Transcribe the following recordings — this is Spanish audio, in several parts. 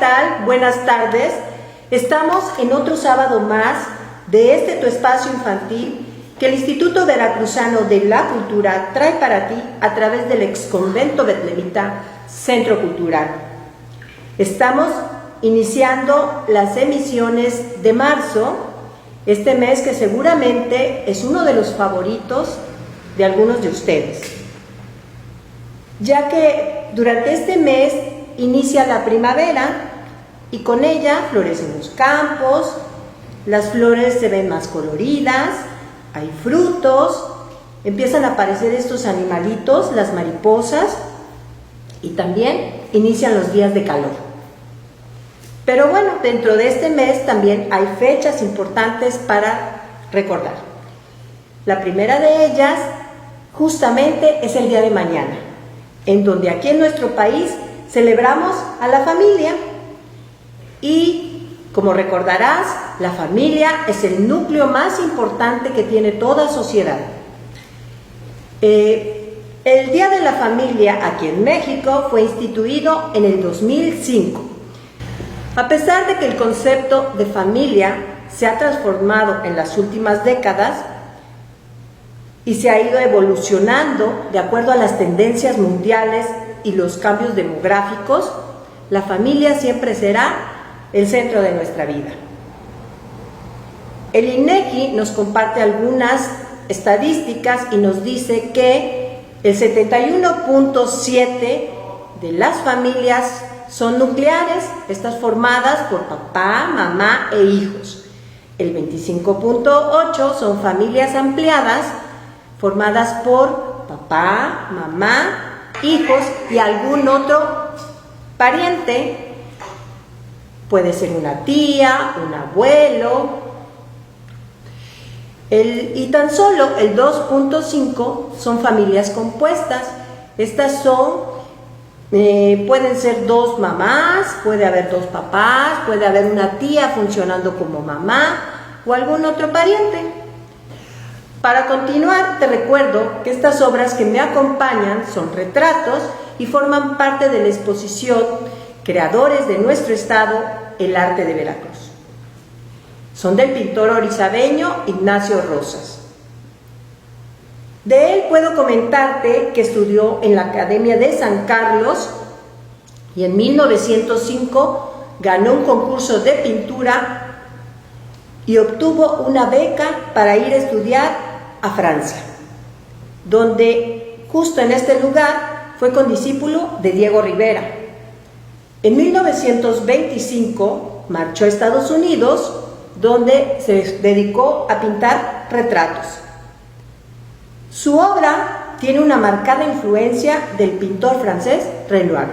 tal? Buenas tardes. Estamos en otro sábado más de tu espacio infantil que el Instituto Veracruzano de la Cultura trae para ti a través del exconvento betlemita Centro Cultural. Estamos iniciando las emisiones de marzo, este mes que seguramente es uno de los favoritos de algunos de ustedes, ya que durante este mes inicia la primavera y con ella florecen los campos, las flores se ven más coloridas, hay frutos, empiezan a aparecer estos animalitos, las mariposas, y también inician los días de calor. Pero bueno, dentro de este mes también hay fechas importantes para recordar. La primera de ellas justamente es el día de mañana, en donde aquí en nuestro país celebramos a la familia y, como recordarás, la familia es el núcleo más importante que tiene toda sociedad. El Día de la Familia aquí en México fue instituido en el 2005. A pesar de que el concepto de familia se ha transformado en las últimas décadas y se ha ido evolucionando de acuerdo a las tendencias mundiales y los cambios demográficos, la familia siempre será el centro de nuestra vida. El INEGI nos comparte algunas estadísticas y nos dice que el 71.7% de las familias son nucleares, estas formadas por papá, mamá e hijos. El 25.8% son familias ampliadas, formadas por papá, mamá, hijos y algún otro pariente. Puede ser una tía, un abuelo. Y tan solo el 2.5% son familias compuestas. Estas pueden ser dos mamás, puede haber dos papás, puede haber una tía funcionando como mamá o algún otro pariente. Para continuar, te recuerdo que estas obras que me acompañan son retratos y forman parte de la exposición Creadores de nuestro Estado, el arte de Veracruz. Son del pintor orizabeño Ignacio Rosas. De él puedo comentarte que estudió en la Academia de San Carlos y en 1905 ganó un concurso de pintura y obtuvo una beca para ir a estudiar a Francia, donde justo en este lugar fue condiscípulo de Diego Rivera. En 1925 marchó a Estados Unidos, donde se dedicó a pintar retratos. Su obra tiene una marcada influencia del pintor francés Renoir.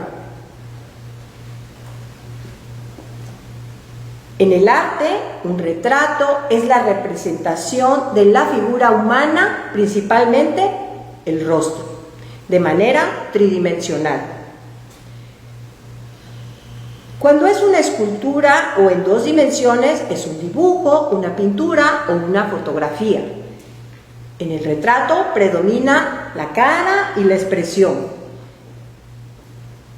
En el arte, un retrato es la representación de la figura humana, principalmente el rostro, de manera tridimensional. Cuando es una escultura o en dos dimensiones, es un dibujo, una pintura o una fotografía. En el retrato predomina la cara y la expresión.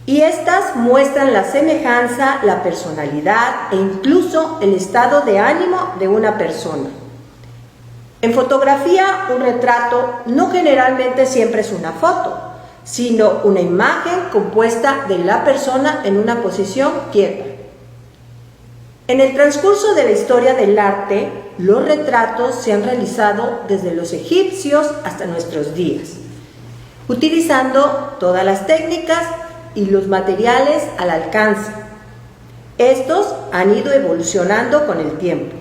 Y estas muestran la semejanza, la personalidad e incluso el estado de ánimo de una persona. En fotografía, un retrato no generalmente siempre es una foto, sino una imagen compuesta de la persona en una posición quieta. En el transcurso de la historia del arte, los retratos se han realizado desde los egipcios hasta nuestros días, utilizando todas las técnicas y los materiales al alcance. Estos han ido evolucionando con el tiempo.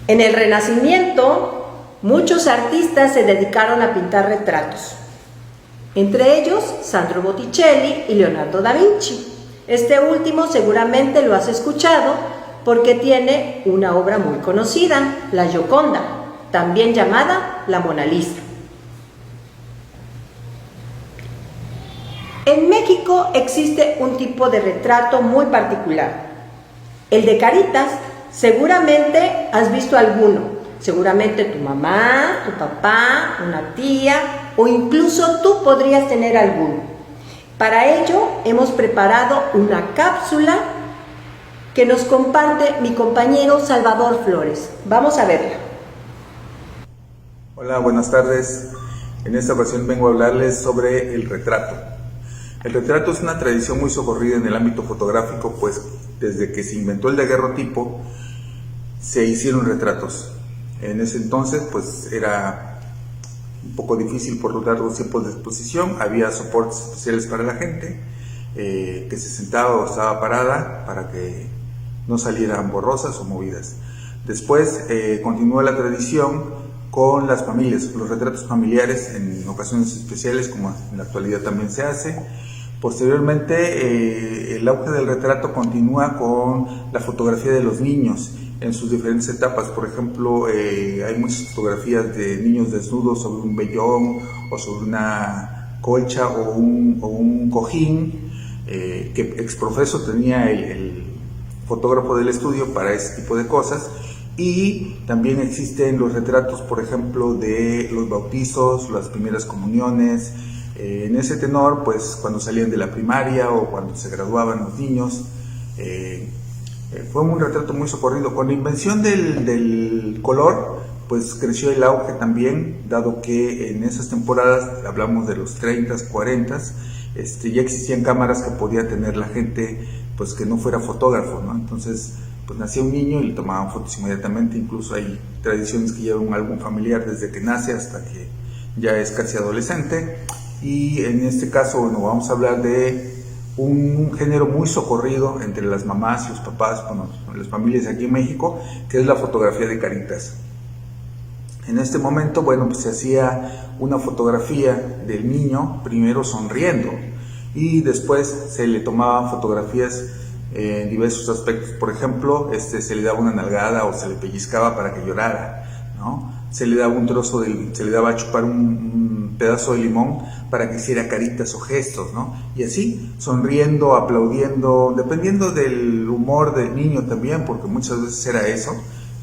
En el Renacimiento, muchos artistas se dedicaron a pintar retratos, entre ellos Sandro Botticelli y Leonardo da Vinci. Este último seguramente lo has escuchado porque tiene una obra muy conocida, la Gioconda, también llamada la Mona Lisa. En México existe un tipo de retrato muy particular, el de caritas. Seguramente has visto alguno, seguramente tu mamá, tu papá, una tía o incluso tú podrías tener alguno. Para ello hemos preparado una cápsula que nos comparte mi compañero Salvador Flores. Vamos a verla. Hola, buenas tardes. En esta ocasión vengo a hablarles sobre el retrato. El retrato es una tradición muy socorrida en el ámbito fotográfico, pues desde que se inventó el daguerrotipo se hicieron retratos. En ese entonces pues era un poco difícil por los largos tiempos de exposición, había soportes especiales para la gente que se sentaba o estaba parada para que no salieran borrosas o movidas. Después continuó la tradición con las familias, los retratos familiares en ocasiones especiales, como en la actualidad también se hace. Posteriormente, el auge del retrato continúa con la fotografía de los niños en sus diferentes etapas. Por ejemplo, hay muchas fotografías de niños desnudos sobre un vellón o sobre una colcha o un cojín que exprofeso tenía el fotógrafo del estudio para ese tipo de cosas. Y también existen los retratos, por ejemplo, de los bautizos, las primeras comuniones. En ese tenor, pues cuando salían de la primaria o cuando se graduaban los niños, fue un retrato muy socorrido. Con la invención del color, pues creció el auge también, dado que en esas temporadas, hablamos de los 30s, 40s, ya existían cámaras que podía tener la gente, pues que no fuera fotógrafo, ¿no? Entonces, pues nacía un niño y le tomaban fotos inmediatamente. Incluso hay tradiciones que llevan un álbum familiar desde que nace hasta que ya es casi adolescente. Y en este caso, bueno, vamos a hablar de un género muy socorrido entre las mamás y los papás, bueno, las familias aquí en México, que es la fotografía de caritas. En este momento, bueno, pues se hacía una fotografía del niño, primero sonriendo, y después se le tomaban fotografías en diversos aspectos. Por ejemplo, se le daba una nalgada o se le pellizcaba para que llorara, ¿no? Se le daba se le daba a chupar un pedazo de limón para que hiciera caritas o gestos, ¿no? Y así, sonriendo, aplaudiendo, dependiendo del humor del niño también, porque muchas veces era eso.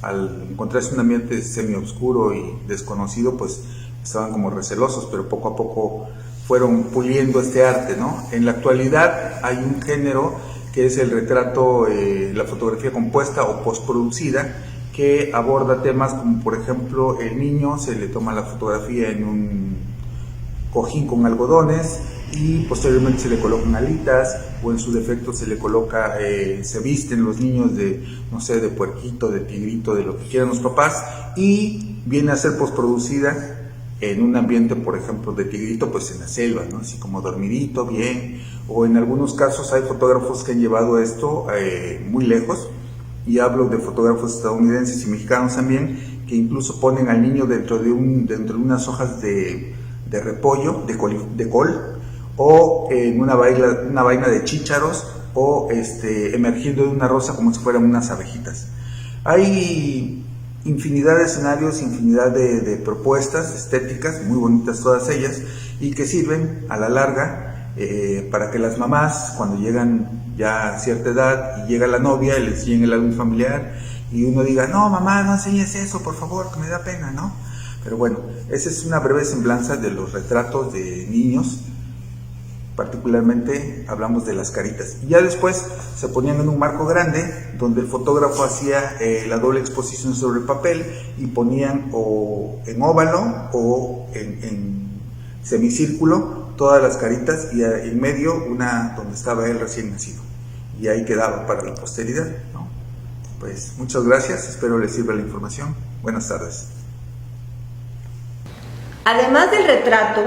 Al encontrarse un ambiente semi-oscuro y desconocido, pues estaban como recelosos, pero poco a poco fueron puliendo este arte, ¿no? En la actualidad hay un género que es el retrato, la fotografía compuesta o postproducida, que aborda temas como, por ejemplo, el niño se le toma la fotografía en un cojín con algodones y posteriormente se le colocan alitas, o en su defecto se le coloca, se visten los niños de, no sé, de puerquito, de tigrito, de lo que quieran los papás, y viene a ser postproducida en un ambiente, por ejemplo, de tigrito, pues en la selva, ¿no? Así como dormidito, bien. O en algunos casos hay fotógrafos que han llevado esto muy lejos, y hablo de fotógrafos estadounidenses y mexicanos también, que incluso ponen al niño dentro de unas hojas de repollo, de col, o en una vaina de chícharos, o emergiendo de una rosa como si fueran unas abejitas. Hay infinidad de escenarios, infinidad de propuestas estéticas, muy bonitas todas ellas, y que sirven a la larga para que las mamás, cuando llegan ya a cierta edad y llega la novia y les enseñan el álbum familiar, y uno diga, no mamá, no enseñes eso, por favor, que me da pena, ¿no? Pero bueno, esa es una breve semblanza de los retratos de niños. Particularmente hablamos de las caritas, y ya después se ponían en un marco grande donde el fotógrafo hacía la doble exposición sobre el papel, y ponían o en óvalo o en semicírculo todas las caritas, y en medio una donde estaba él recién nacido, y ahí quedaba para la posteridad, ¿no? Pues muchas gracias, espero les sirva la información. Buenas tardes. Además del retrato,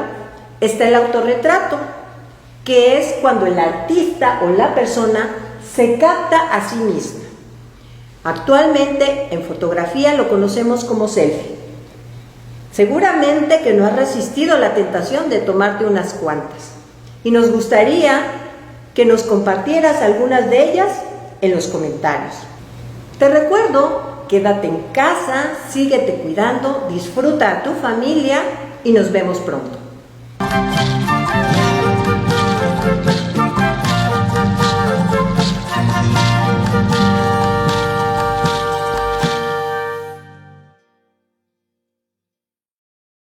está el autorretrato, que es cuando el artista o la persona se capta a sí misma. Actualmente en fotografía lo conocemos como selfie. Seguramente que no has resistido la tentación de tomarte unas cuantas, y nos gustaría que nos compartieras algunas de ellas en los comentarios. Te recuerdo, quédate en casa, síguete cuidando, disfruta a tu familia y nos vemos pronto.